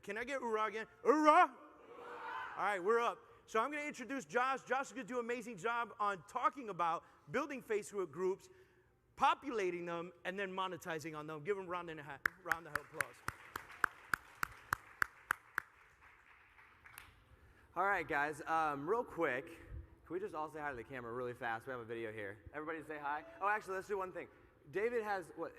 Can I get hoorah again? Hoorah! All right, we're up. So I'm going to introduce Josh. Josh is going to do an amazing job on talking about building Facebook groups, populating them, and then monetizing on them. Give him a round of applause. All right, guys, real quick, can we just all say hi to the camera really fast? We have a video here. Everybody say hi. Oh, actually, let's do one thing. David has, what,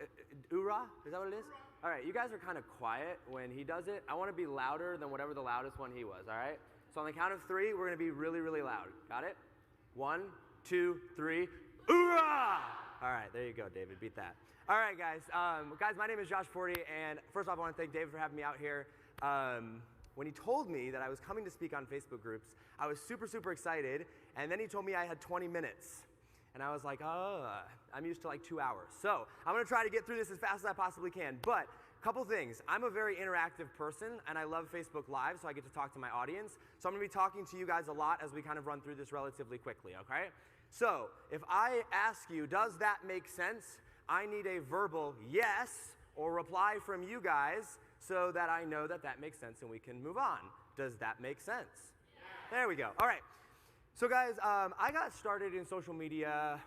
hoorah? Is that what it is? All right, you guys are kind of quiet when he does it. I want to be louder than whatever the loudest one he was, all right? So on the count of 3, we're going to be really, really loud. Got it? 1, 2, 3, hoorah! All right, there you go, David. Beat that. All right, guys. Guys, my name is Josh Forti, and first off, I want to thank David for having me out here. When he told me that I was coming to speak on Facebook groups, I was super, super excited, and then he told me I had 20 minutes. And I was like, oh, I'm used to like 2 hours. So I'm going to try to get through this as fast as I possibly can. But a couple things. I'm a very interactive person, and I love Facebook Live, so I get to talk to my audience. So I'm going to be talking to you guys a lot as we kind of run through this relatively quickly, okay? So if I ask you, does that make sense? I need a verbal yes or reply from you guys so that I know that that makes sense and we can move on. Does that make sense? Yeah. There we go. All right. So guys, I got started in social media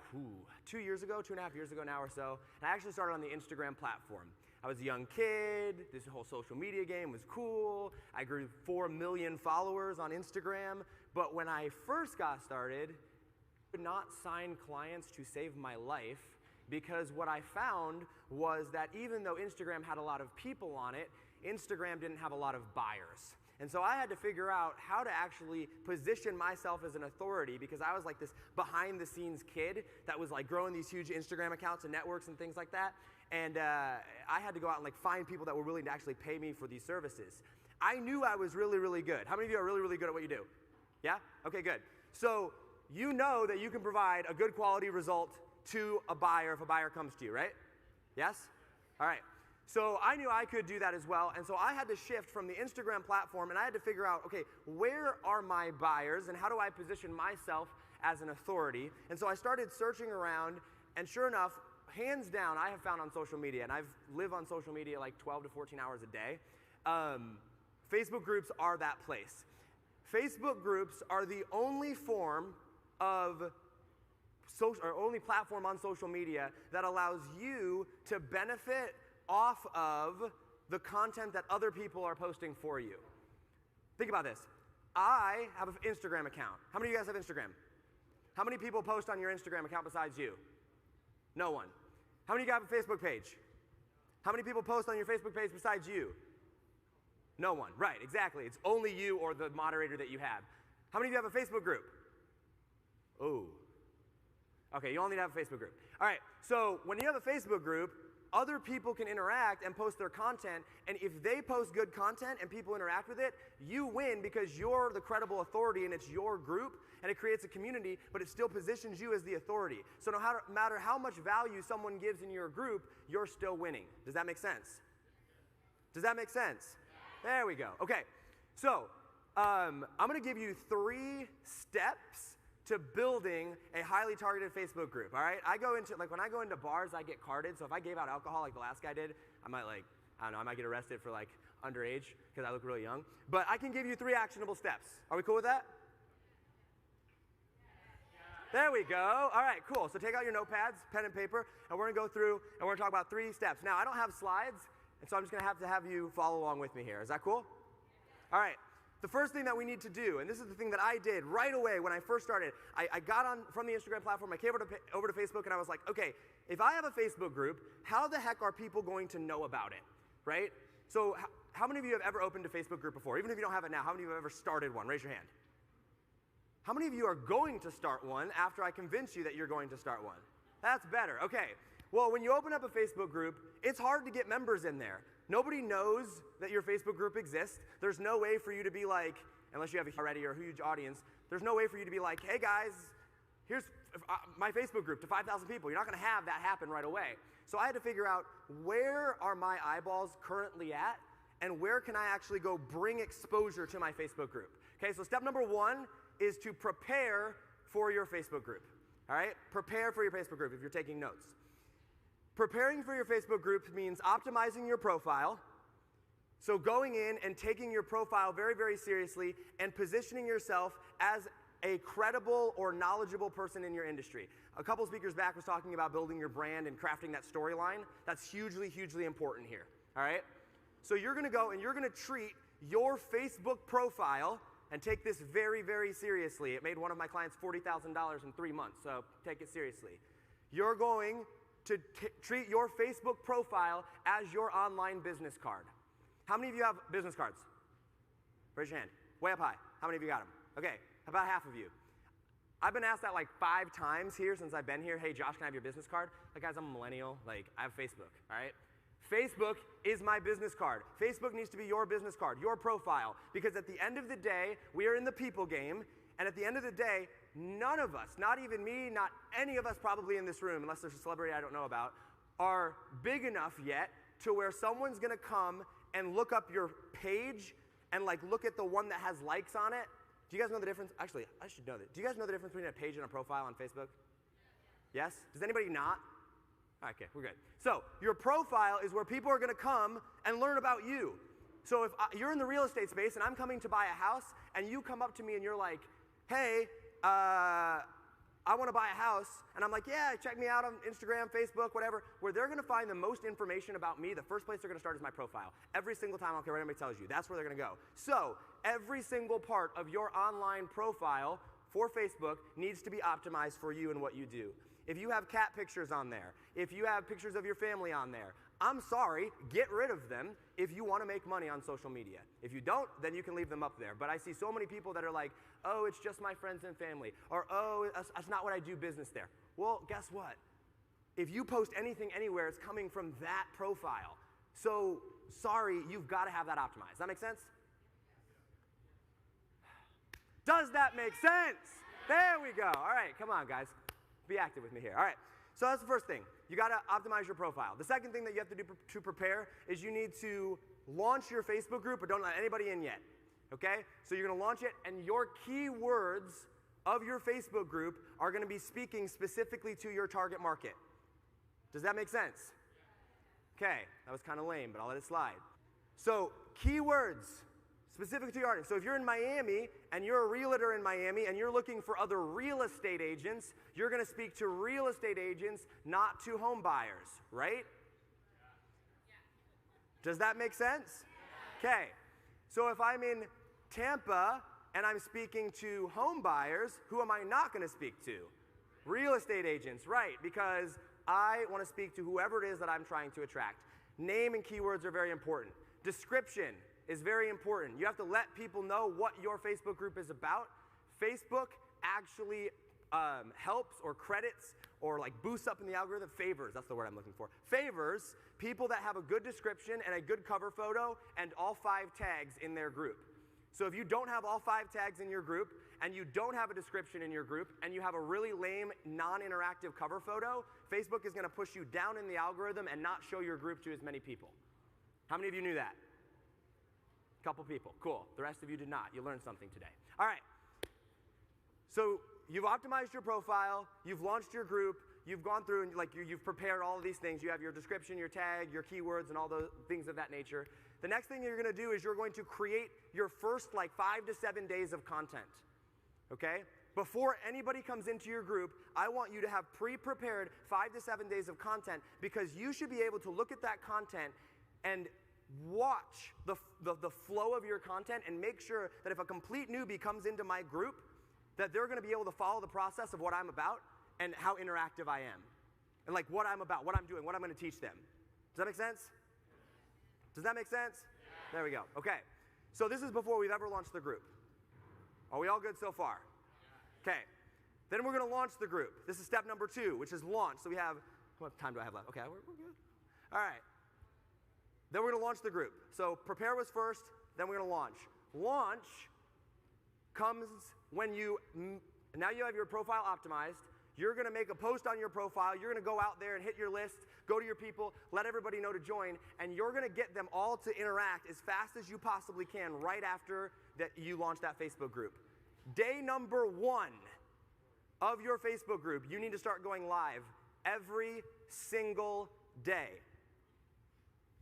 2 years ago, 2.5 years ago now or so, and I actually started on the Instagram platform. I was a young kid, this whole social media game was cool, I grew 4 million followers on Instagram, but when I first got started, I could not sign clients to save my life because what I found was that even though Instagram had a lot of people on it, Instagram didn't have a lot of buyers. And so I had to figure out how to actually position myself as an authority because I was like this behind the scenes kid that was like growing these huge Instagram accounts and networks and things like that. And I had to go out and like find people that were willing to actually pay me for these services. I knew I was really, really good. How many of you are really, really good at what you do? Yeah? Okay, good. So you know that you can provide a good quality result to a buyer if a buyer comes to you, right? Yes? All right. So I knew I could do that as well, and so I had to shift from the Instagram platform, and I had to figure out, okay, where are my buyers, and how do I position myself as an authority? And so I started searching around, and sure enough, hands down, I have found on social media, and I've lived on social media like 12 to 14 hours a day, Facebook groups are that place. Facebook groups are the only form of only platform on social media that allows you to benefit off of the content that other people are posting for you. Think about this. I have an Instagram account. How many of you guys have Instagram? How many people post on your Instagram account besides you? No one. How many of you have a Facebook page? How many people post on your Facebook page besides you? No one. Right, exactly. It's only you or the moderator that you have. How many of you have a Facebook group? Oh. Okay, you only need to have a Facebook group. All right, so when you have a Facebook group, other people can interact and post their content, and if they post good content and people interact with it, you win because you're the credible authority and it's your group, and it creates a community, but it still positions you as the authority. So no matter how much value someone gives in your group, you're still winning. Does that make sense? Does that make sense? There we go. Okay, so I'm going to give you 3 steps to building a highly targeted Facebook group, all right? When I go into bars, I get carded, so if I gave out alcohol like the last guy did, I might I might get arrested for like underage because I look really young. But I can give you 3 actionable steps. Are we cool with that? There we go. All right, cool. So take out your notepads, pen and paper, and we're gonna go through and we're gonna talk about 3 steps. Now, I don't have slides, and so I'm just gonna have you follow along with me here. Is that cool? All right. The first thing that we need to do, and this is the thing that I did right away when I first started, I got on from the Instagram platform, I came over to Facebook, and I was like, okay, if I have a Facebook group, how the heck are people going to know about it, right? So how many of you have ever opened a Facebook group before? Even if you don't have it now, how many of you have ever started one? Raise your hand. How many of you are going to start one after I convince you that you're going to start one? That's better, okay. Well, when you open up a Facebook group, it's hard to get members in there. Nobody knows that your Facebook group exists. There's no way for you to be like, unless you have already or a huge audience, there's no way for you to be like, hey guys, here's my Facebook group to 5,000 people. You're not going to have that happen right away. So I had to figure out where are my eyeballs currently at and where can I actually go bring exposure to my Facebook group. Okay, so step number 1 is to prepare for your Facebook group. All right, prepare for your Facebook group if you're taking notes. Preparing for your Facebook group means optimizing your profile, So going in and taking your profile very, very seriously and positioning yourself as a credible or knowledgeable person in your industry. A couple speakers back was talking about building your brand and crafting that storyline. That's hugely, hugely important here, all right? So you're gonna go and you're gonna treat your Facebook profile and take this very, very seriously. It made one of my clients $40,000 in 3 months, so take it seriously. You're going to treat your Facebook profile as your online business card. How many of you have business cards? Raise your hand. Way up high. How many of you got them? Okay, about half of you. I've been asked that like 5 times here since I've been here. Hey, Josh, can I have your business card? Like, guys, I'm a millennial. Like, I have Facebook, all right? Facebook is my business card. Facebook needs to be your business card, your profile, because at the end of the day, we are in the people game, and at the end of the day, none of us, not even me, not any of us probably in this room, unless there's a celebrity I don't know about, are big enough yet to where someone's gonna come and look up your page and like look at the one that has likes on it. Do you guys know the difference? Actually, I should know that. Do you guys know the difference between a page and a profile on Facebook? Yes? Does anybody not? Okay, we're good. So your profile is where people are gonna come and learn about you. So if you're in the real estate space and I'm coming to buy a house and you come up to me and you're like, hey, I want to buy a house, and I'm like, yeah, check me out on Instagram, Facebook, whatever, where they're going to find the most information about me, the first place they're going to start is my profile. Every single time, I don't care what anybody tells you, that's where they're going to go. So every single part of your online profile for Facebook needs to be optimized for you and what you do. If you have cat pictures on there, if you have pictures of your family on there, I'm sorry, get rid of them if you want to make money on social media. If you don't, then you can leave them up there. But I see so many people that are like, oh, it's just my friends and family, or oh, that's not what I do business there. Well, guess what? If you post anything anywhere, it's coming from that profile. So, sorry, you've got to have that optimized. Does that make sense? Does that make sense? There we go. All right, come on, guys. Be active with me here. All right, so that's the first thing. You got to optimize your profile. The second thing that you have to do to prepare is you need to launch your Facebook group, but don't let anybody in yet. Okay? So you're going to launch it, and your keywords of your Facebook group are going to be speaking specifically to your target market. Does that make sense? Okay, that was kind of lame, but I'll let it slide. So keywords specific to your audience. So if you're in Miami and you're a realtor in Miami and you're looking for other real estate agents, you're going to speak to real estate agents, not to home buyers, right? Does that make sense? Okay. So if I'm in Tampa and I'm speaking to home buyers, who am I not going to speak to? Real estate agents, right? Because I want to speak to whoever it is that I'm trying to attract. Name and keywords are very important. Description is very important. You have to let people know what your Facebook group is about. Facebook actually helps or credits or like boosts up in the algorithm, favors, that's the word I'm looking for. Favors people that have a good description and a good cover photo and all 5 tags in their group. So if you don't have all 5 tags in your group and you don't have a description in your group and you have a really lame non-interactive cover photo, Facebook is going to push you down in the algorithm and not show your group to as many people. How many of you knew that? Couple people. Cool. The rest of you did not. You learned something today. All right. So you've optimized your profile. You've launched your group. You've gone through and you've prepared all of these things. You have your description, your tag, your keywords, and all those things of that nature. The next thing you're going to do is you're going to create your first 5 to 7 days of content. Okay? Before anybody comes into your group, I want you to have pre-prepared 5 to 7 days of content because you should be able to look at that content and watch the flow of your content and make sure that if a complete newbie comes into my group, that they're going to be able to follow the process of what I'm about and how interactive I am. And what I'm about, what I'm doing, what I'm going to teach them. Does that make sense? Does that make sense? Yeah. There we go. Okay. So this is before we've ever launched the group. Are we all good so far? Okay. Then we're going to launch the group. This is step number 2, which is launch. So we have, how much time do I have left? Okay, we're good. All right. Then we're going to launch the group. So prepare was first, then we're going to launch. Launch comes when now you have your profile optimized. You're going to make a post on your profile. You're going to go out there and hit your list, go to your people, let everybody know to join, and you're going to get them all to interact as fast as you possibly can right after that you launch that Facebook group. Day number 1 of your Facebook group, you need to start going live every single day.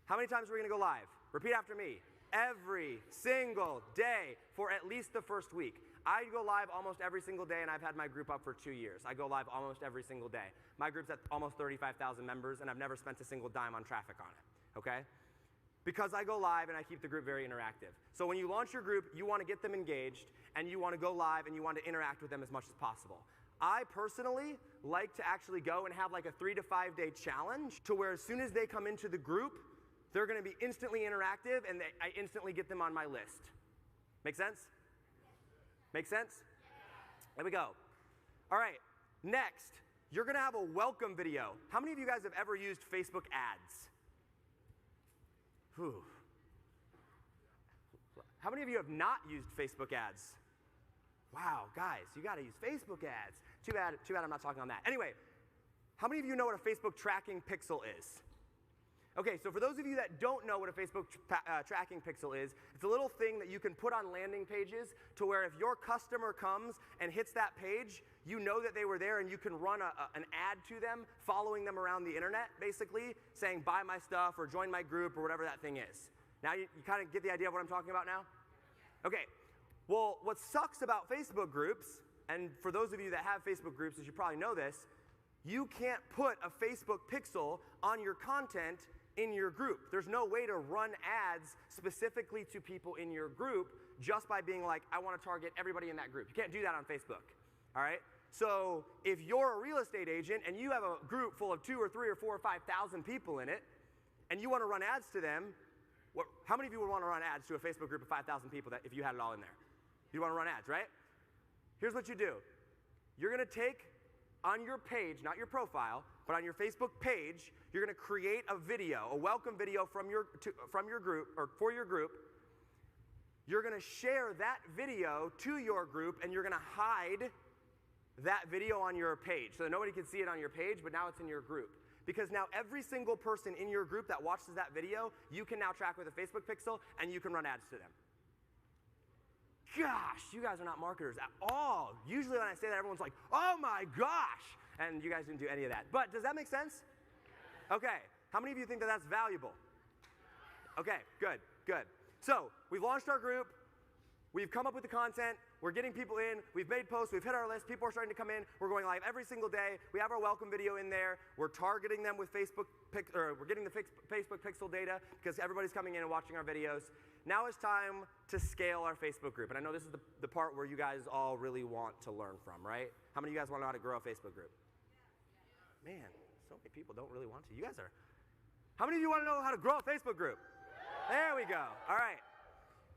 How many times are we going to go live? Repeat after me. every single day for at least the first week. I go live almost every single day, and I've had my group up for 2 years. I go live almost every single day. My group's at almost 35,000 members, and I've never spent a single dime on traffic on it, okay? Because I go live and I keep the group very interactive. So when you launch your group, you want to get them engaged, and you want to go live, and you want to interact with them as much as possible. I personally like to actually go and have like a 3 to 5 day challenge to where as soon as they come into the group, they're going to be instantly interactive, and I instantly get them on my list. Make sense? Make sense? There we go. All right, next, you're going to have a welcome video. How many of you guys have ever used Facebook ads? Whew. How many of you have not used Facebook ads? Wow, guys, you got to use Facebook ads. Too bad I'm not talking on that. Anyway, how many of you know what a Facebook tracking pixel is? Okay, so for those of you that don't know what a Facebook tracking pixel is, it's a little thing that you can put on landing pages to where if your customer comes and hits that page, you know that they were there, and you can run an ad to them, following them around the internet, basically, saying buy my stuff or join my group or whatever that thing is. Now you kind of get the idea of what I'm talking about now? Okay, well, what sucks about Facebook groups, and for those of you that have Facebook groups, as you probably know this, you can't put a Facebook pixel on your content in your group. There's no way to run ads specifically to people in your group just by being like, I want to target everybody in that group. You can't do that on Facebook, all right? So if you're a real estate agent and you have a group full of 2 or 3 or 4 or 5,000 people in it, and you want to run ads to them, how many of you would want to run ads to a Facebook group of 5,000 people if you had it all in there? You want to run ads, right? Here's what you do. You're going to take on your page, not your profile, but on your Facebook page, you're going to create a video, a welcome video from your group, or for your group. You're going to share that video to your group, and you're going to hide that video on your page so that nobody can see it on your page, but now it's in your group. Because now every single person in your group that watches that video, you can now track with a Facebook pixel, and you can run ads to them. Gosh, you guys are not marketers at all. Usually when I say that, everyone's like, oh my gosh. And you guys didn't do any of that. But does that make sense? Okay, how many of you think that that's valuable? Okay, good, good. So we've launched our group. We've come up with the content. We're getting people in. We've made posts. We've hit our list. People are starting to come in. We're going live every single day. We have our welcome video in there. We're targeting them with we're getting the Facebook pixel data because everybody's coming in and watching our videos. Now it's time to scale our Facebook group. And I know this is the part where you guys all really want to learn from, right? How many of you guys want to know how to grow a Facebook group? Man, so many people don't really want to. You guys are. How many of you want to know how to grow a Facebook group? There we go. All right.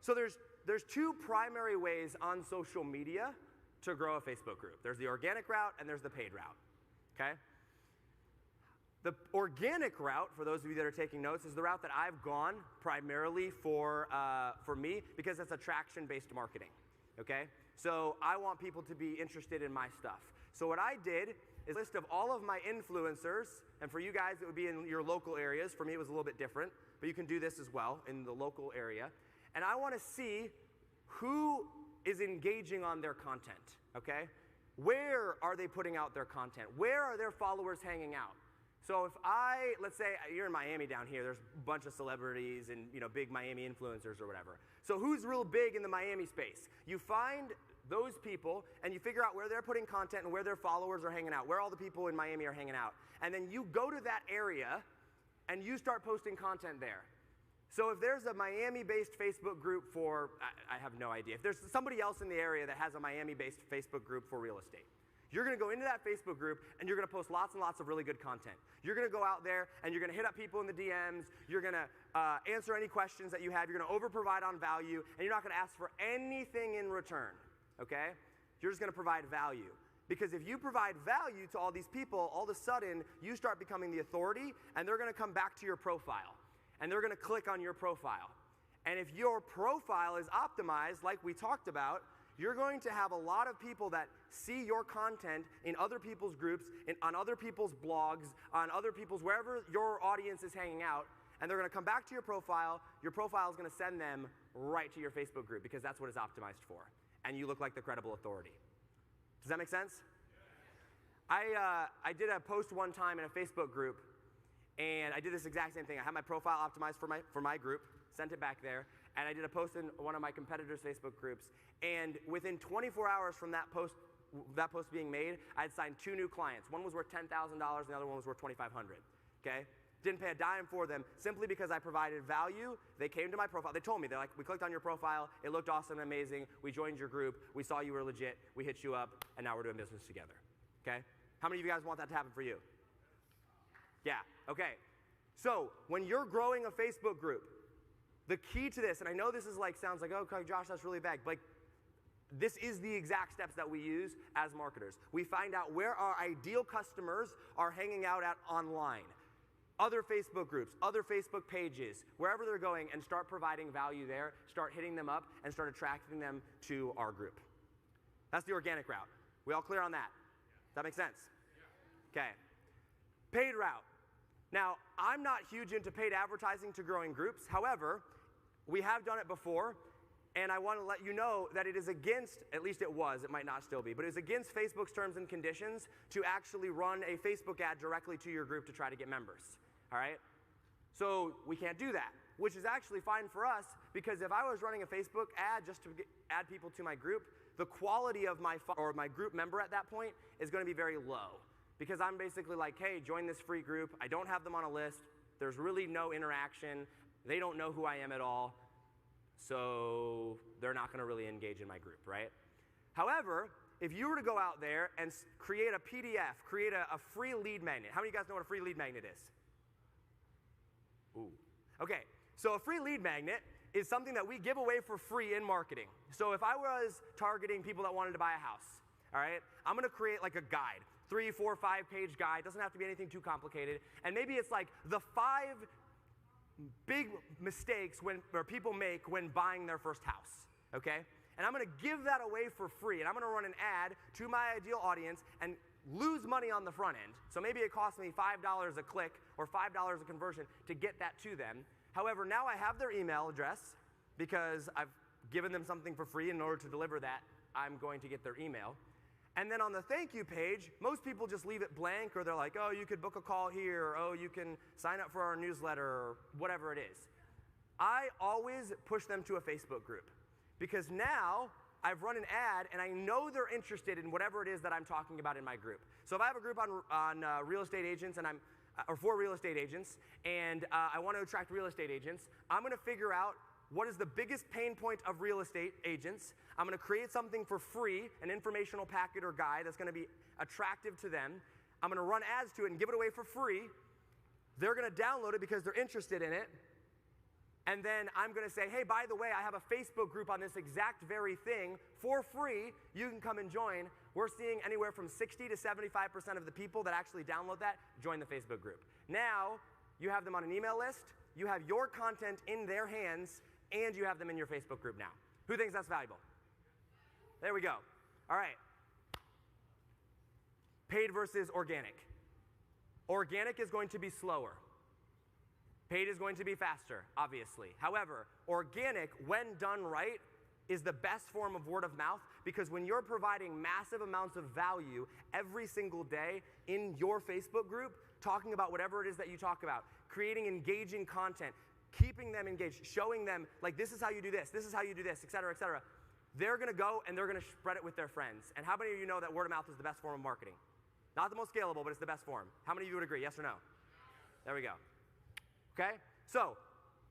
So there's 2 primary ways on social media to grow a Facebook group. There's the organic route and there's the paid route, okay? The organic route, for those of you that are taking notes, is the route that I've gone primarily for me because it's attraction-based marketing, okay? So I want people to be interested in my stuff. So what I did is a list of all of my influencers, and for you guys it would be in your local areas. For me it was a little bit different, but you can do this as well in the local area. And I want to see who is engaging on their content, okay? Where are they putting out their content? Where are their followers hanging out? So if let's say you're in Miami down here, there's a bunch of celebrities and big Miami influencers or whatever. So who's real big in the Miami space? You find those people and you figure out where they're putting content and where their followers are hanging out, where all the people in Miami are hanging out. And then you go to that area and you start posting content there. So if there's a Miami-based Facebook group for, I have no idea. If there's somebody else in the area that has a Miami-based Facebook group for real estate, you're going to go into that Facebook group and you're going to post lots and lots of really good content. You're going to go out there and you're going to hit up people in the DMs. You're going to answer any questions that you have. You're going to over-provide on value, and you're not going to ask for anything in return, okay? You're just going to provide value. Because if you provide value to all these people, all of a sudden you start becoming the authority, and they're going to come back to your profile. And they're going to click on your profile. And if your profile is optimized, like we talked about, you're going to have a lot of people that see your content in other people's groups, on other people's blogs, on other people's, wherever your audience is hanging out, and they're going to come back to your profile. Your profile is going to send them right to your Facebook group because that's what it's optimized for. And you look like the credible authority. Does that make sense? I did a post one time in a Facebook group, and I did this exact same thing. I had my profile optimized for my group, sent it back there, and I did a post in one of my competitors' Facebook groups, and within 24 hours from that post being made, I had signed 2 new clients. One was worth $10,000, and the other one was worth $2,500, okay? Didn't pay a dime for them, simply because I provided value. They came to my profile. They told me, they're like, we clicked on your profile. It looked awesome and amazing. We joined your group. We saw you were legit. We hit you up, and now we're doing business together, okay? How many of you guys want that to happen for you? Yeah, okay. So when you're growing a Facebook group, the key to this, and I know this is like, sounds like, oh, okay, Josh, that's really vague, but this is the exact steps that we use as marketers. We find out where our ideal customers are hanging out at online. Other Facebook groups, other Facebook pages, wherever they're going, and start providing value there, start hitting them up, and start attracting them to our group. That's the organic route. We all clear on that? Does that make sense? Okay. Paid route. Now, I'm not huge into paid advertising to growing groups. However, we have done it before, and I want to let you know that it is against, at least it was, it might not still be, but it is against Facebook's terms and conditions to actually run a Facebook ad directly to your group to try to get members, all right? So we can't do that, which is actually fine for us, because if I was running a Facebook ad just to add people to my group, the quality of my group member at that point is going to be very low. Because I'm basically like, hey, join this free group. I don't have them on a list. There's really no interaction. They don't know who I am at all. So they're not going to really engage in my group, right? However, if you were to go out there and create a PDF, create a free lead magnet. How many of you guys know what a free lead magnet is? Ooh. Okay, so a free lead magnet is something that we give away for free in marketing. So if I was targeting people that wanted to buy a house, all right, I'm going to create like a guide. 3, 4, 5-page guide. Doesn't have to be anything too complicated. And maybe it's like the 5 big mistakes people make when buying their first house, okay? And I'm going to give that away for free, and I'm going to run an ad to my ideal audience and lose money on the front end. So maybe it costs me $5 a click or $5 a conversion to get that to them. However, now I have their email address because I've given them something for free. In order to deliver that, I'm going to get their email. And then on the thank you page, most people just leave it blank, or they're like, oh, you could book a call here, or oh, you can sign up for our newsletter, or whatever it is. I always push them to a Facebook group, because now I've run an ad, and I know they're interested in whatever it is that I'm talking about in my group. So if I have a group on real estate agents, and or for real estate agents, and I want to attract real estate agents, I'm going to figure out what is the biggest pain point of real estate agents. I'm going to create something for free, an informational packet or guide that's going to be attractive to them. I'm going to run ads to it and give it away for free. They're going to download it because they're interested in it. And then I'm going to say, hey, by the way, I have a Facebook group on this exact very thing for free. You can come and join. We're seeing anywhere from 60 to 75% of the people that actually download that join the Facebook group. Now, you have them on an email list. You have your content in their hands, and you have them in your Facebook group now. Who thinks that's valuable? There we go. All right. Paid versus organic. Organic is going to be slower. Paid is going to be faster, obviously. However, organic, when done right, is the best form of word of mouth, because when you're providing massive amounts of value every single day in your Facebook group, talking about whatever it is that you talk about, creating engaging content, keeping them engaged, showing them, like, this is how you do this is how you do this, et cetera, they're going to go and they're going to spread it with their friends. And how many of you know that word of mouth is the best form of marketing? Not the most scalable, but it's the best form. How many of you would agree, yes or no? There we go. Okay? So,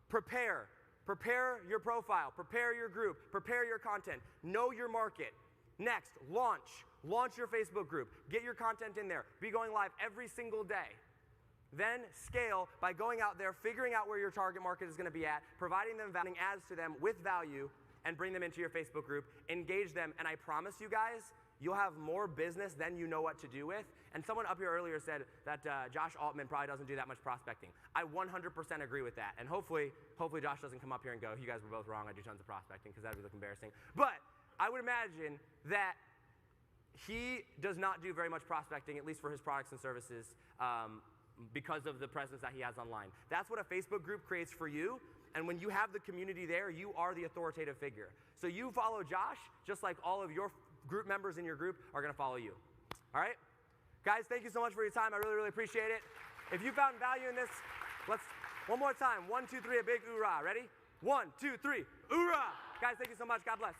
prepare. Prepare your profile. Prepare your group. Prepare your content. Know your market. Next, launch. Launch your Facebook group. Get your content in there. Be going live every single day. Then scale by going out there, figuring out where your target market is going to be at, providing them ads to them with value, and bring them into your Facebook group. Engage them, and I promise you guys, you'll have more business than you know what to do with. And someone up here earlier said that Josh Altman probably doesn't do that much prospecting. I 100% agree with that. And hopefully Josh doesn't come up here and go, you guys were both wrong, I do tons of prospecting, because that would look embarrassing. But I would imagine that he does not do very much prospecting, at least for his products and services, because of the presence that he has online. That's what a Facebook group creates for you. And when you have the community there, you are the authoritative figure. So you follow Josh, just like all of your group members in your group are going to follow you. All right? Guys, thank you so much for your time. I really, really appreciate it. If you found value in this, let's, one more time. 1, 2, 3, a big hoorah. Ready? 1, 2, 3. Hoorah! Guys, thank you so much. God bless.